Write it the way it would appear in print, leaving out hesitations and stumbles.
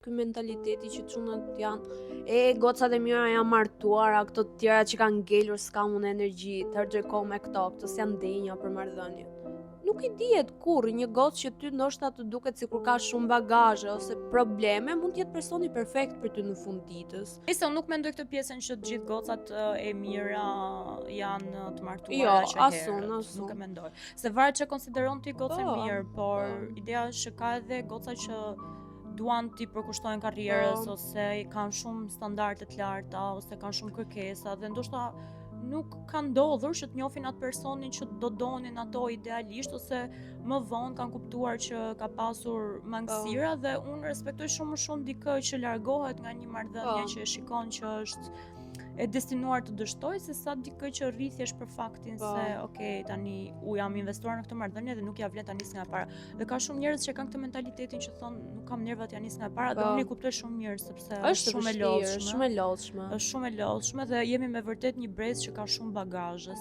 Ky mentaliteti që çunat janë gocat e mira janë martuara, këto të tjera që kanë ngelur s'kam unë energji, tërgjë kohë me këto s'janë denja për marrëdhënie. Nuk i dihet kurrë një gocë që ty ndoshta të duket sikur ka shumë bagazhe ose probleme, mund të jetë personi perfekt për ty në fund ditës. Nëse unë nuk mendoj këtë pjesën që të gjithë gocat e mira janë të martuara Jo, që asun. nuk e mendoj. Se varet që konsideron ti gocë Po, mirë, por ideja është që ka edhe goca që duan t'i përkushtojnë karrierës ose kanë shumë standarde të larta ose kanë shumë kërkesa dhe ndoshta nuk ka ndodhur që të njohin atë personin që do donin ato idealisht ose më vonë kanë kuptuar që ka pasur mangësira dhe unë respektoj shumë dikë që largohet nga një marrëdhënie që e shikon që është e destinuar të dështoj se sa dikë që rrithjesh për faktin se okay, tani u jam investuar në këtë marrëdhënie dhe nuk ja vlen ta nis nga para. Dhe ka shumë njerëz që kanë këtë mentalitetin që thonë nuk kam nerva t'ja nis nga para dhe unë i kuptoj shumë mirë sepse është shumë e lodhshme. Shumë e lodhshme. Është shumë e lodhshme dhe jemi me vërtet një brez që ka shumë bagazhe.